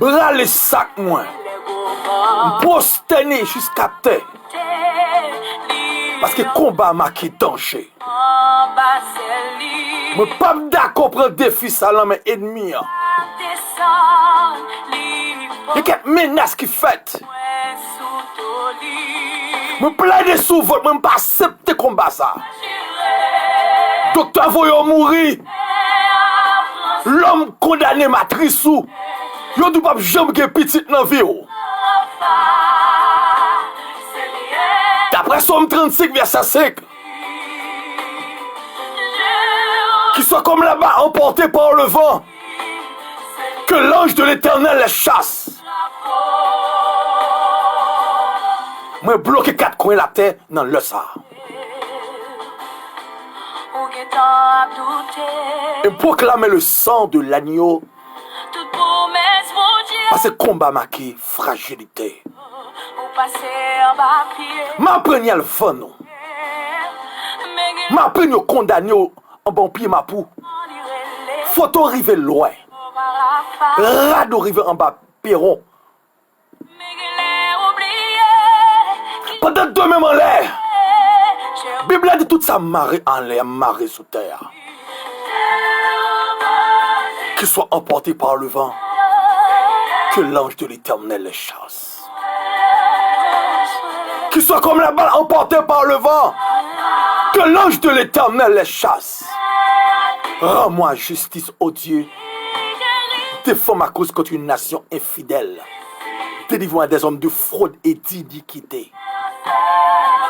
Bras les sacs moi. Prosterné jusqu'à terre. Parce que combat marqué danger. Je ne suis pas d'accord pour prendre défi ça là mes ennemis. Il y a quelques menaces qui fait. Je plaide sous votre, je ne pas accepter combat ça. Docteur voyons mourir. L'homme condamné matrice ou. Yo ne pas jamais que petite dans vie. D'après Somme 35 verset 5. Qui soit comme là-bas emporté par le vent. Que l'ange de l'Éternel les chasse. Moi bloqué 4 coins de la terre dans le ça. Et proclamer le sang de l'agneau. Parce que combat marqué fragilité. M'apprenez le vent non. M'apprenez au condamné en bon pied ma pou. Faut arriver loin. Rado arriver en bas perron. Pendant 2 mêmes en l'air. Bible a dit tout ça marée en l'air, marée sous terre. Qu'ils soient emportés par le vent. Que l'ange de l'Éternel les chasse. Qu'ils soient comme la balle emportés par le vent. Que l'ange de l'Éternel les chasse. Rends-moi justice, ô Dieu. Défends ma cause contre une nation infidèle. Délivre-moi des hommes de fraude et d'iniquité.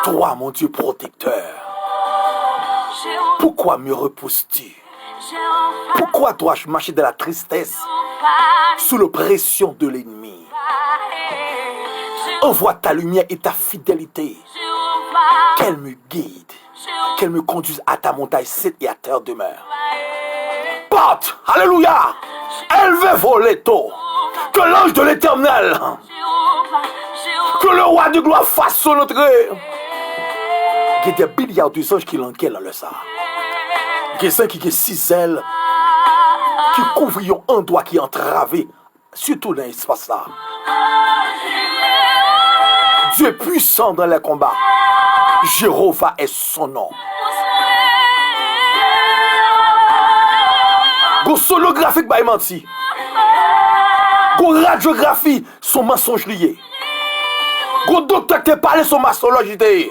Toi, mon Dieu protecteur. Pourquoi me repousses-tu? Pourquoi dois-je marcher dans la tristesse sous l'oppression de l'ennemi? Envoie ta lumière et ta fidélité. Qu'elle me guide. Qu'elle me conduise à ta montagne sainte et à terre demeure. Porte, alléluia. Élevez vos létaux. Que l'ange de l'Éternel, que le roi de gloire fasse son entrée. Il y a des milliards de anges qui l'enquêtent dans le ça. Il y a des qui ont 6 ailes, qui couvrent un doigt qui est entravé, surtout dans l'espace là. Dieu est puissant dans les combats. Jéhovah est son nom. Go sonographique by menti. Go radiographie son mensonge lié. Go docteur te parle son maçonnerie lié.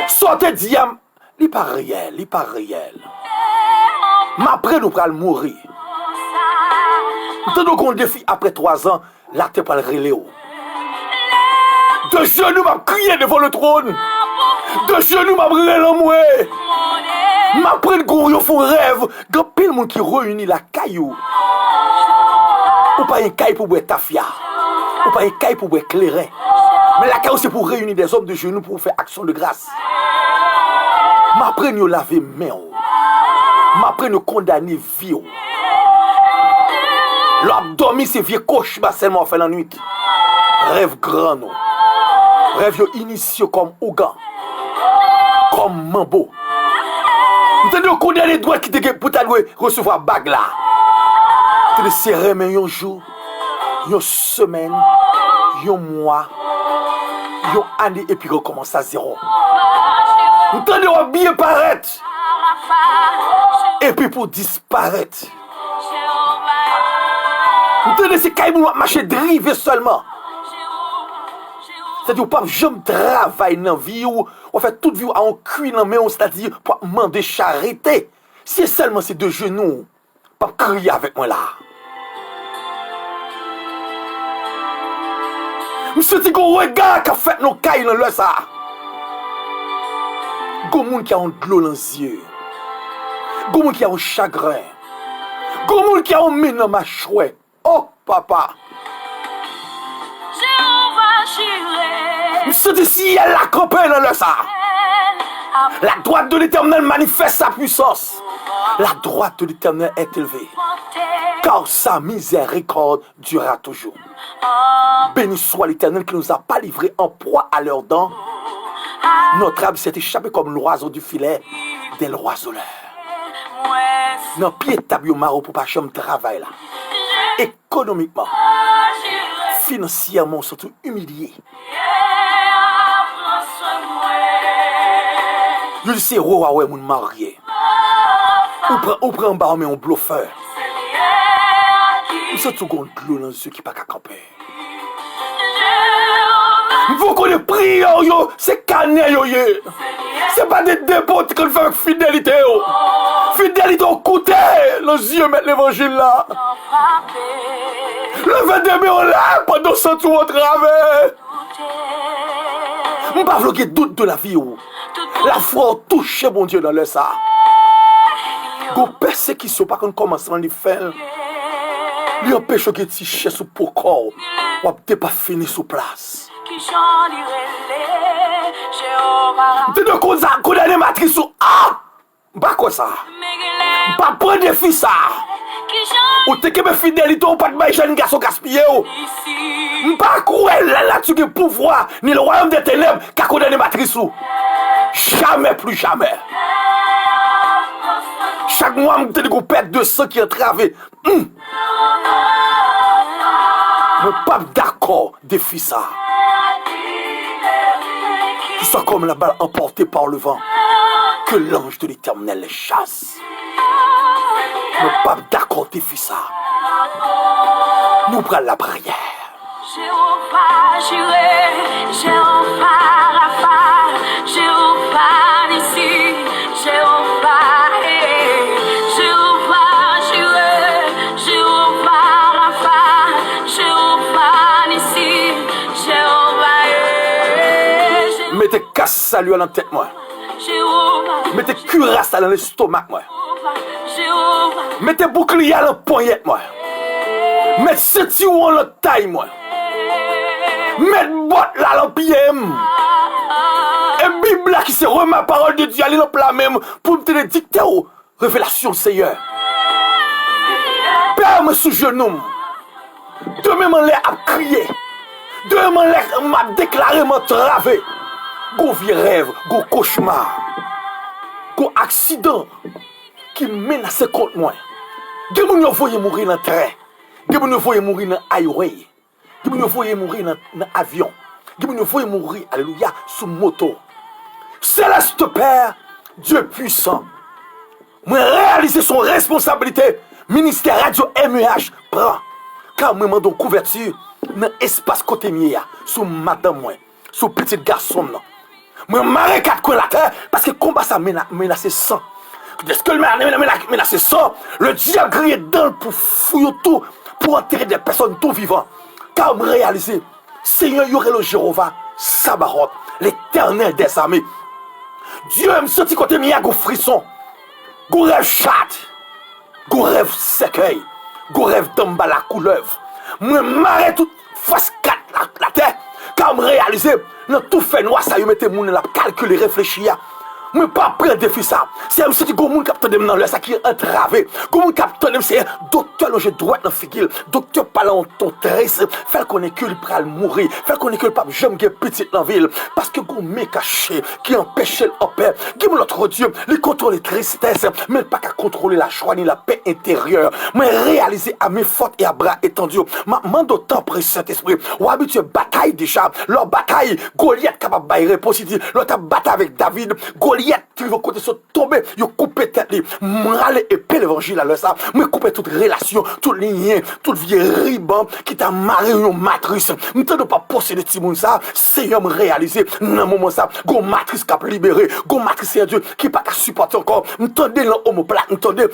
Sortez diam, il pas réel, il pas réel. Mais après nous pral mourir. Nous avons un défi après 3 ans, là t'es pas le reléo. De genoux m'a crié devant le trône. De genoux m'a brûlé l'amoué. M'a pris le gourion font rêve. Grand pile monde qui réunit la caillou. Ou pas un caille pour boire tafia. Ou pas un caille pour boire clairin. Mais la caillou c'est pour réunir des hommes de genoux pour faire action de grâce. M'a pris nous laver main. M'a pris nous condamner vie. L'abdomen c'est vieux cauchemar seulement fait la nuit. Rêve grand non. Rêve yo initié comme Ougan. Comme Mambo. Vous avez condamné les droits qui te pour recevoir bague là. Vous avez serré un jour, une semaine, un mois, une année et puis recommence à zéro. Vous avez bien paraître. Et puis pour disparaître. Vous avez ces cailloux marcher driver seulement. C'est-à-dire pas jamais travailler dans la vie ou on fait toute vie en cuit dans main, c'est-à-dire pour demander charité. Si seulement c'est de genoux, pas crier avec moi là. Monsieur dit qu'on regarde qu'a fait nos cailles dans le ça. Gon moun qui a un de l'eau dans les yeux. Gon moun qui a un chagrin. Gon moun qui a un mine dans ma chouette. Oh papa. Monsieur dit si elle a campé dans le ça. La droite de l'Éternel manifeste sa puissance. La droite de l'Éternel est élevée. Car sa miséricorde durera toujours. Béni soit l'Éternel qui ne nous a pas livrés en proie à leurs dents. Notre âme s'est échappée comme l'oiseau du filet des l'oiseleur. Dans pied table maro pour pas chambre travail là. Économiquement, financièrement surtout humilié. Je sais roi ouais mon marié. Ou prend bar mais on bluffeur. Ou c'est tout gon glou dans ceux qui pas camper. Vous connaissez prière yo, c'est canet yo yé. C'est pas des dépôts qu'on fait avec fidélité yo. Fidélité au côté, les yeux mettent l'évangile là. Le 22 mai on l'a pendant ce tour au travers. On pas vloguer doute de la vie ou. La foi touche mon Dieu dans le ça. Go persécution pas qu'on commence à faire. Lui empêche que tu cherches sous pour corps. Ou t'es pas fini sous place. Tu ne connais pas matrice ou ah! Pas quoi ça? Pas prendre des filles ça! Ou t'es que mes fidélités ou pas de jeune garçon gaspillé ou? Pas quoi là tu as pouvoir ni le royaume des ténèbres qu'à connaître des matrices ou? Jamais plus jamais! Chaque mois, je te perte de sang qui est entravé. Je ne suis pas d'accord de faire ça. Tu sois comme la balle emportée par le vent, que l'ange de l'Éternel les chasse. Je ne suis pas d'accord de faire ça. Nous prenons la prière. Jéhovah Jireh, Jéhovah Rapha, Jéhovah Nissi, Jéhovah Jéhovah Jireh, Jéhovah Rapha, Jéhovah Nissi, Jéhovah Mettez casse salut dans la tête moi. Mettez cuirasse dans l'estomac moi. Mettez bouclier dans la poignette moi. Mettez ceinture dans la taille moi. Mettez botte là dans le pied. Et Bible là qui se remet la parole de Dieu aller dans plat même pour me te dicter aux révélations Seigneur. Père me sous genou. Demain m'en l'air à crier. Demain m'en l'air m'a déclaré m'entraver. Go vieux rêve, go cauchemar. Go accident qui menace contre moi. De mon yo voye mourir dans train. De mon yo voye mourir dans highway. De mon yo voye mourir dans avion. De mon yo voye mourir alléluia sous moto. Céleste Père, Dieu puissant. Moi réaliser son responsabilité. Ministère Radio MEH prend. Car moi m'a donné couverture dans espace côté mia sous madame moi, sous petit garçon non. Moi marre quatre coins la terre parce que combat ça menace sang. Dès que le menace sang, le diable grille dans pour fouiller tout pour enterrer des personnes tout vivantes. Car me réaliser Seigneur y aurait le Jéhovah Sabaoth, l'Éternel des armées. Dieu me sorti côté mia go frisson. Go rêve chat. Go rêve cercueil. Go rêve d'amba la couleuvre. Moi marre tout face 4 la terre. Car me réaliser dans tout fait noir ça y mettez moun la calculer réfléchir. Moi pas prendre défi ça. C'est un petit gomoun capteur de dans le ça qui est entravé. Gomoun capteur de c'est docteur loge droit dans figure. Docteur parlant ton tresse, fait connaître que il pral mourir. Fait connaître que le pape j'aime que petit dans ville parce que goumé caché qui empêche en paix. Qui l'autre Dieu, il contrôle les tristesse, mais pas qu'à contrôler la joie ni la paix intérieure. Mais réaliser à mes fortes et à bras étendus. Maman d'autant près Saint-Esprit. Ou habitué bataille déjà. Leur bataille Goliath capable bailler positif. L'autre bataille avec David. Goliath tu veux côté se tomber, yo couper tête li, m'rale épée l'évangile à l'heure ça, me couper toute relation, tout lien, tout vieux riban qui t'a marré une matrice, m'tende pas posséder petit monde ça, Seigneur me réaliser dans moment ça, go matrice cap libéré, go matrice c'est Dieu qui pas supporter encore, m'tende dans omoplate, m'tende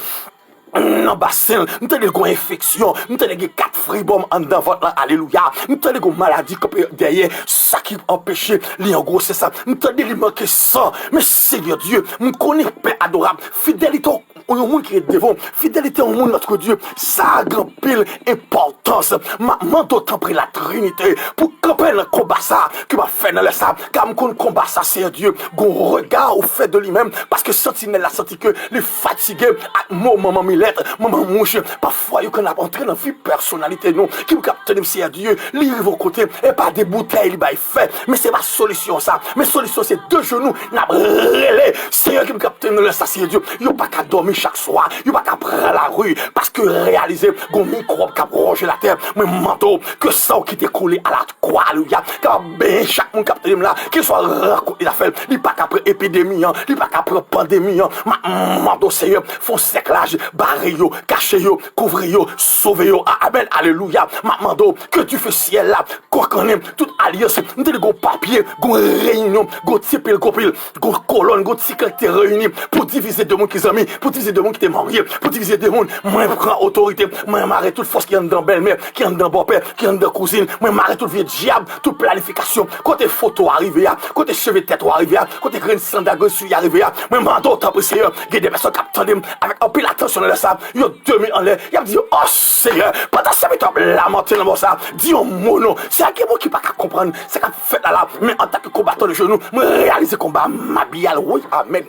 non bassin, m'tende go infection, m'tende ge 4 fribom en dedans votre alléluia, m'tende go maladie comme derrière ça qui empêcher li en gros c'est ça, m'tende li manque sang, mais Seigneur Dieu, m'connais Père adorable, fidélité au monde qui est devant, fidélité au monde notre Dieu, ça a grand pile importance, maman d'autant pris la Trinité pour camper le combat ça que m'a fait dans le sable, car m'connais combat ça Seigneur Dieu, go regard au fait de lui-même parce que sentinelle a senti que les fatigué à maman maman mouche, parfois, il y a entré dans la vie personnalité, non, qui me capte, c'est à Dieu, lire vos côtés, et pas des bouteilles, il fait, mais c'est ma solution, ça. Mes solutions, c'est 2 genoux, n'a relais, Seigneur qui me capte, ça, c'est Dieu, il n'y a pas qu'à dormir chaque soir. Yo pas qu'à prendre la rue parce que réaliser gon microbe qui a rongé la terre. Mais manteau que ça qui t'est collé à la croix, alléluia. Car ben chaque monde qui là, qu'il soit rencontré la fait, il pas qu'à prendre épidémie, il pas qu'à prendre pandémie. Manteau Seigneur, font séclage, barrer yo, cacher yo, couvrir yo, sauver yo. Amen, alléluia. Manteau que tu fais ciel là, qu'on connaît toute alliance, nous te gon papier, gon réunion, gon type, gon colonne, gon cycle te réuni pour diviser deux monde qui amis, pour diviser deux monde qui t'es marié, pour diviser deux monde. Moi prends autorité, moi m'arrête toute force qui est dans belle-mère, qui est dans beau-père, qui est dans cousine, moi m'arrête tout vieux diable, toute planification, côté photo arrivé à, côté cheveux tête arrivé à, côté grain sandague sur arrivé à, moi m'entends tant Seigneur, il y a des personnes qui attendent avec un peu l'attention de ça, ils ont 2000 en l'air, ils ont dit oh Seigneur, pendant ça m'est lamenté dans ça, dis un mot non, c'est un mot qui pas comprendre, c'est qu'à fait là, mais en tant que combattant de genoux, moi réaliser combat m'habiller, oui, amen.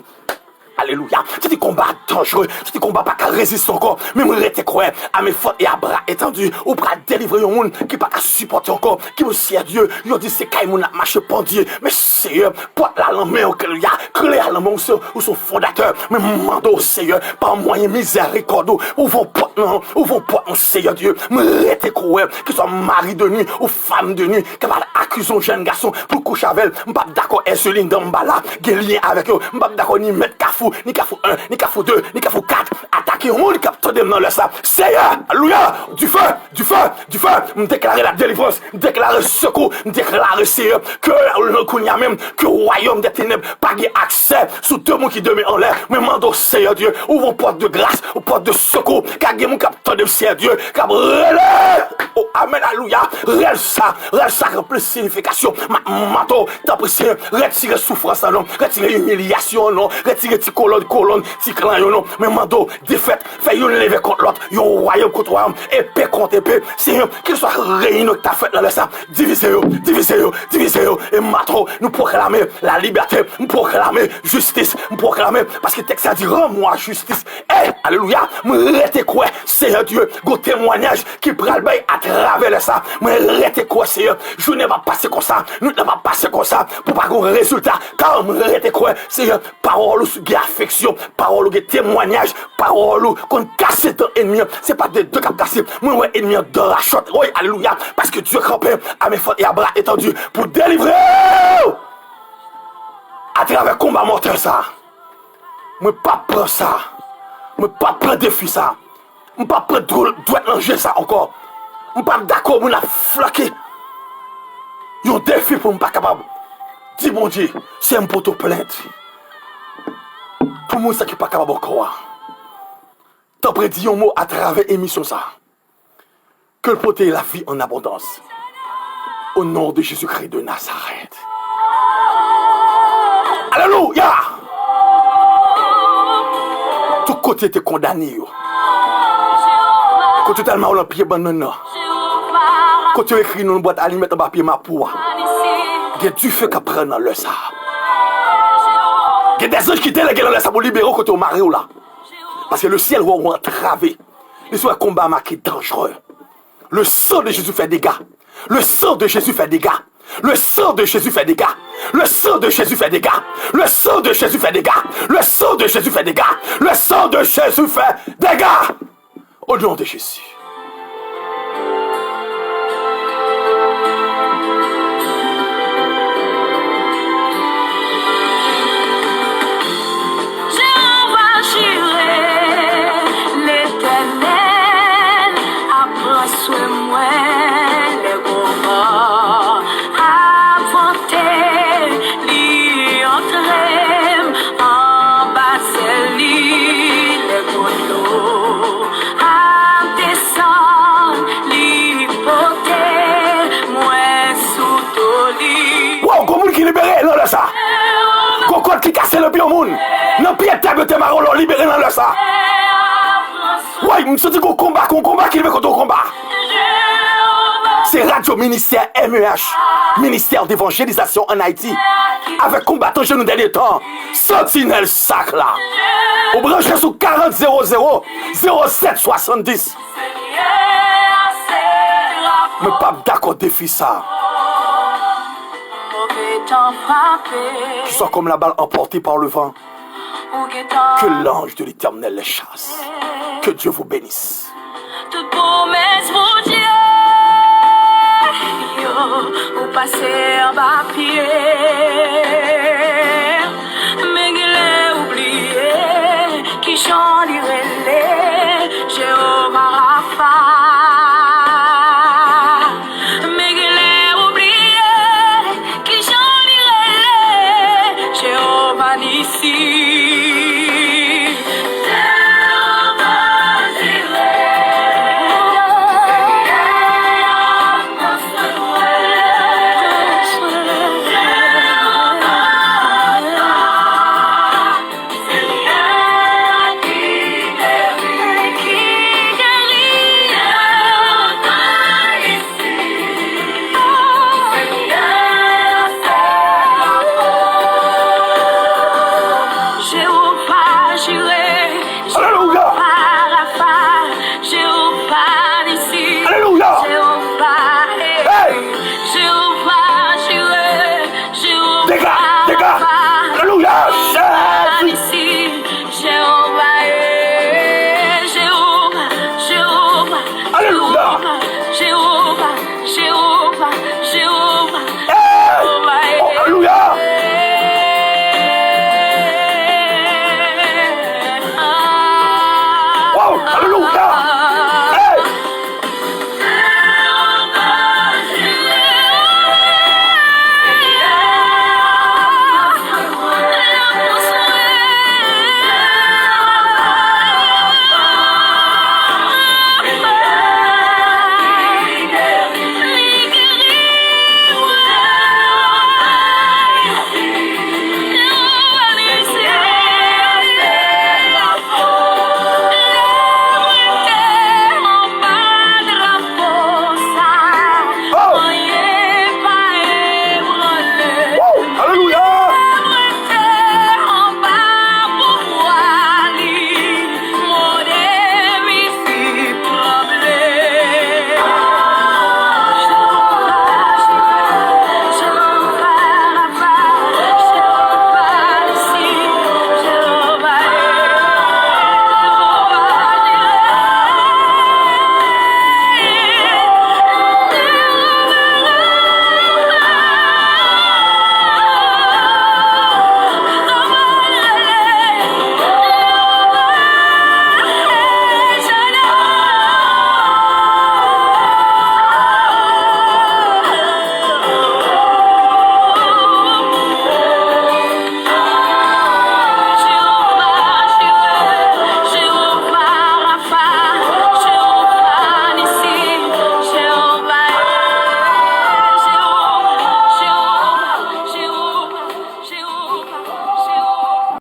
Alléluia. C'est des combats dangereux. C'est des combats pas qu'à résister encore. Mais moi, je crois à mes fautes et à bras étendus. Ou bras délivrer un monde qui pas qu'à supporter encore. Qui me sert Dieu. Ils dit c'est quand mon a marché pendier. Mais Seigneur, porte la langue, mais auquel y a. Claire la langue ou son fondateur. Mais mando Seigneur, par moyen miséricorde. Ou vos portes non. Ou vos portes non, Seigneur Dieu. Mais je crois qu'ils soient mari de nuit ou femme de nuit. Qui va accuser un jeune garçon pour coucher avec elle. Je ne suis pas d'accord. Elle se ligne dans le bala. Qui est lié avec eux. Je ne suis pas d'accord ni mettre cafou. Ni Kafou 1, ni Kafou 2, ni Kafou 4. Attaquer au monde, capteur dans le sang. Seigneur, alléluia, du feu, du feu, du feu. Me déclarer la délivrance, me déclarer secours, me déclarer Seigneur, que le Kounia même, que le royaume des ténèbres, pas accès sous deux mots qui demeurent en l'air. Mais mando Seigneur Dieu, ouvre une porte de grâce, une porte de secours, car mon capteur de Seigneur Dieu, car relève. Oh, amen, alléluia. Rêve ça, remplit signification. Manteau, t'as pris Seigneur, retire souffrance, non, retire humiliation, non, retire colonne, ti clan yo non, mais mando, défaite, fait yon lever contre l'autre, yon royaume contre royaume, épée contre épée, Seigneur, qu'il soit réuni ta fête dans le sang, divisez yo, et matro, nous proclamer la liberté, nous proclamer justice, nous proclamer, parce que le texte a dit, rends-moi justice, alléluia, me rete quoi, Seigneur Dieu, go témoignage, qui prend le bail à travers le sang, me rete quoi, Seigneur, je ne vais pas passer comme ça, nous ne va pas passer comme ça, pour pas qu'on résultat, car me rete quoi, Seigneur, parole sur affection, parole de témoignage, parole qu'on casse ton ennemi. C'est pas des deux qui cassent. Moi, ouais, ennemi dans la shot. Oui, alléluia. Parce que Dieu campé à mes fautes et à bras étendus pour délivrer. À travers combat mortel ça. Moi, pas prendre ça. Moi, pas prendre défi ça. Moi, pas prendre droit manger ça encore. Moi, pas d'accord, moi, la flaqué. Yon défi pour moi pas capable. Dis bon Dieu, c'est un poteau plainte. Pour moi, ça qui n'est pas capable de croire. T'as prédit un mot à travers l'émission ça. Que le poté la vie en abondance. Au nom de Jésus-Christ de Nazareth. Alléluia! Tout côté t'es condamné. Quand tu tellement le pied banana. Quand tu écris dans une boîte à lui mettre un papier ma poids. Il y a du feu qui prend dans le ça. Il y a des anges qui délèguent dans le ça pour libérer quand tu es au mari là. Parce que le ciel va entraver. Les soins combat marqué dangereux. Le sang de Jésus fait des dégâts. Le sang de Jésus fait des dégâts. Le sang de Jésus fait des dégâts. Le sang de Jésus fait des dégâts. Le sang de Jésus fait des dégâts. Le sang de Jésus fait des dégâts. Le sang de Jésus fait des dégâts. Au nom de Jésus. Ça. Kokot qui casse le pied au monde. Non, pied table de marron, libéré dans le ça. Ouais, je dis qu'on combat qui veut contre le combat. C'est Radio Ministère MEH, Ministère d'évangélisation en Haïti. Avec combattant genoux dernier temps. Sentinelle sac là. Au branché sous 40 00 07 70. Mais pas d'accord défi ça. Qui sont comme la balle emportée par le vent. Que l'ange de l'Éternel les chasse. Que Dieu vous bénisse. Toute